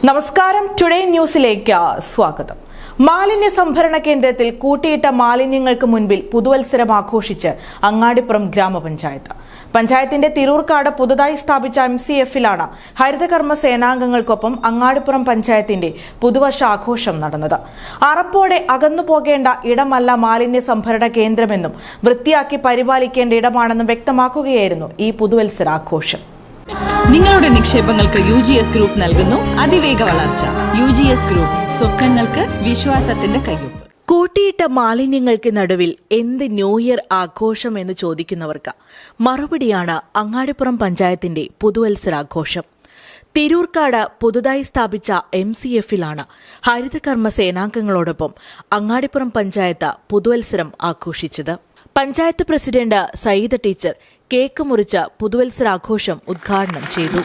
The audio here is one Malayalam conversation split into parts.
നമസ്കാരം, ടുഡേ ന്യൂസിലേക്ക് സ്വാഗതം. മാലിന്യ സംഭരണ കേന്ദ്രത്തിൽ കൂട്ടിയിട്ട മാലിന്യങ്ങൾക്ക് മുൻപിൽ പുതുവത്സരം ആഘോഷിച്ച് അങ്ങാടിപ്പുറം ഗ്രാമപഞ്ചായത്ത്. പഞ്ചായത്തിന്റെ തിരൂർക്കാട് പുതുതായി സ്ഥാപിച്ച MCFലാണ് ഹരിതകർമ്മ സേനാംഗങ്ങൾക്കൊപ്പം അങ്ങാടിപ്പുറം പഞ്ചായത്തിന്റെ പുതുവർഷ ആഘോഷം നടന്നത്. അറപ്പോടെ അകന്നുപോകേണ്ട ഇടമല്ല മാലിന്യ സംഭരണ കേന്ദ്രമെന്നും വൃത്തിയാക്കി പരിപാലിക്കേണ്ട ഇടമാണെന്നും വ്യക്തമാക്കുകയായിരുന്നു ഈ പുതുവത്സരാഘോഷം. നിങ്ങളുടെ നിക്ഷേപങ്ങൾക്ക് UGS ഗ്രൂപ്പ് നൽകുന്നു അതിവേഗ വളർച്ച. UGS ഗ്രൂപ്പ്, സ്വപ്നങ്ങൾക്ക് വിശ്വാസത്തിന്റെ കയ്യൊപ്പ്. കൂട്ടിയിട്ട മാലിന്യങ്ങൾക്ക് നടുവിൽ എന്ത് ന്യൂ ഇയർ ആഘോഷം എന്ന് ചോദിക്കുന്നവർക്ക് മറുപടിയാണ് അങ്ങാടിപ്പുറം പഞ്ചായത്തിന്റെ പുതുവത്സരാഘോഷം. തിരൂർക്കാട് പുതുതായി സ്ഥാപിച്ച MCFലാണ് ഹരിതകർമ്മ സേനാംഗങ്ങളോടൊപ്പം അങ്ങാടിപ്പുറം പഞ്ചായത്ത് പുതുവത്സരം ആഘോഷിച്ചത്. Panchayat president Sayyida teacher cake മുറിച്ച് പുതുവത്സരാഘോഷം ഉദ്ഘാടനം ചെയ്തു.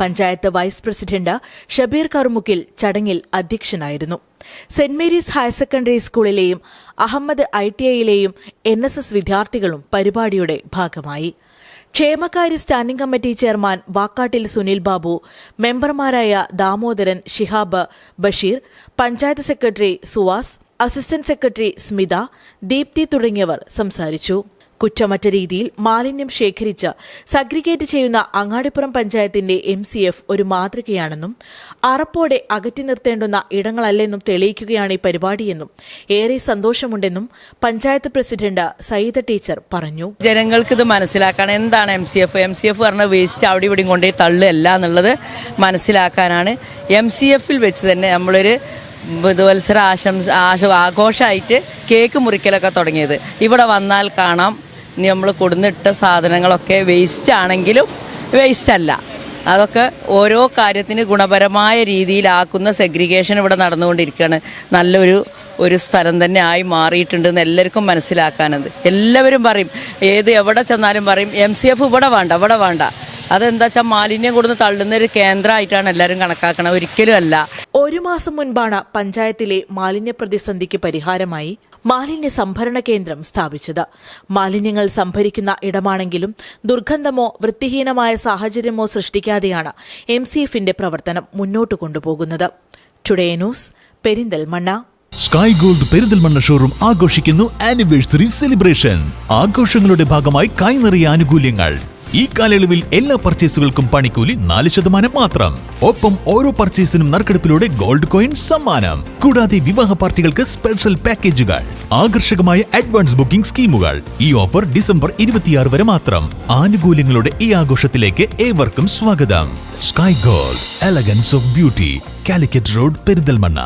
പഞ്ചായത്ത് വൈസ് പ്രസിഡന്റ് ഷബീർ കറുമുക്കിൽ ചടങ്ങിൽ അധ്യക്ഷനായിരുന്നു. സെന്റ് മേരീസ് ഹയർ സെക്കൻഡറി സ്കൂളിലെയും അഹമ്മദ് ITIയിലെയും NSS വിദ്യാർത്ഥികളും പരിപാടിയുടെ ഭാഗമായി. ക്ഷേമകാര്യ standing committee chairman Vakkattil Sunil Babu, മെമ്പർമാരായ Damodaran, Shihab, Basheer, panchayat secretary Suvas, assistant secretary Smitha, Deepthi തുടങ്ങിയവർ സംസാരിച്ചു. കുറ്റമറ്റ രീതിയിൽ മാലിന്യം ശേഖരിച്ച് സഗ്രിഗേറ്റ് ചെയ്യുന്ന അങ്ങാടിപ്പുറം പഞ്ചായത്തിന്റെ MCF ഒരു മാതൃകയാണെന്നും അറപ്പോടെ അകറ്റി നിർത്തേണ്ടുന്ന ഇടങ്ങളല്ലെന്നും തെളിയിക്കുകയാണ് ഈ പരിപാടിയെന്നും ഏറെ സന്തോഷമുണ്ടെന്നും പഞ്ചായത്ത് പ്രസിഡന്റ് സയ്യിദ ടീച്ചർ പറഞ്ഞു. ജനങ്ങൾക്ക് ഇത് മനസ്സിലാക്കണം, എന്താണ് MCF പറഞ്ഞ വേസ്റ്റ് അവിടെ ഇവിടെയും കൊണ്ടുപോയി തള്ളുകയല്ല എന്നുള്ളത് മനസ്സിലാക്കാനാണ് MCFൽ വെച്ച് തന്നെ നമ്മളൊരു പുതുവത്സര ആഘോഷമായിട്ട് കേക്ക് മുറിക്കലൊക്കെ തുടങ്ങിയത്. ഇവിടെ വന്നാൽ കാണാം, നമ്മൾ കൊടുന്നിട്ട സാധനങ്ങളൊക്കെ വേസ്റ്റ് ആണെങ്കിലും വേസ്റ്റ് അല്ല, അതൊക്കെ ഓരോ കാര്യത്തിന് ഗുണപരമായ രീതിയിലാക്കുന്ന സെഗ്രിഗേഷൻ ഇവിടെ നടന്നുകൊണ്ടിരിക്കുകയാണ്. നല്ലൊരു സ്ഥലം തന്നെ ആയി മാറിയിട്ടുണ്ടെന്ന് എല്ലാവർക്കും മനസ്സിലാക്കാനത്. എല്ലാവരും പറയും, എവിടെ ചെന്നാലും പറയും MCF ഇവിടെ വേണ്ട. അതെന്താ വെച്ചാൽ മാലിന്യം കൊടുന്ന് തള്ളുന്ന ഒരു കേന്ദ്രമായിട്ടാണ് എല്ലാവരും കണക്കാക്കണം. ഒരിക്കലും അല്ല. ഒരു മാസം മുൻപാണ് പഞ്ചായത്തിലെ മാലിന്യ പ്രതിസന്ധിക്ക് പരിഹാരമായി മാലിന്യ സംഭരണ കേന്ദ്രം സ്ഥാപിച്ചത്. മാലിന്യങ്ങൾ സംഭരിക്കുന്ന ഇടമാണെങ്കിലും ദുർഗന്ധമോ വൃത്തിഹീനമായ സാഹചര്യമോ സൃഷ്ടിക്കാതെയാണ് MCFന്റെ പ്രവർത്തനം മുന്നോട്ട് കൊണ്ടുപോകുന്നത്. Today news, Perinthalmanna. Sky gold Perinthalmanna showroom ആഘോഷിക്കുന്നു ആനിവേഴ്സറി സെലിബ്രേഷൻ. ആഘോഷങ്ങളുടെ ഭാഗമായി കൈനിറിയ ആനുകൂല്യങ്ങൾ. ഈ കാലയളവിൽ എല്ലാ പർച്ചേസുകൾക്കും പണിക്കൂലി 4% മാത്രം. ഒപ്പം ഓരോ പർച്ചേസിനും നറുക്കെടുപ്പിലൂടെ ഗോൾഡ് കോയിൻ സമ്മാനം. കൂടാതെ വിവാഹ പാർട്ടികൾക്ക് സ്പെഷ്യൽ പാക്കേജുകൾ, ആകർഷകമായ അഡ്വാൻസ് ബുക്കിംഗ് സ്കീമുകൾ. ഈ ഓഫർ ഡിസംബർ 26 വരെ മാത്രം. ആനുകൂല്യങ്ങളുടെ ഈ ആഘോഷത്തിലേക്ക് ഏവർക്കും സ്വാഗതം. Sky gold, elegance of beauty, Calicut road, Perinthalmanna.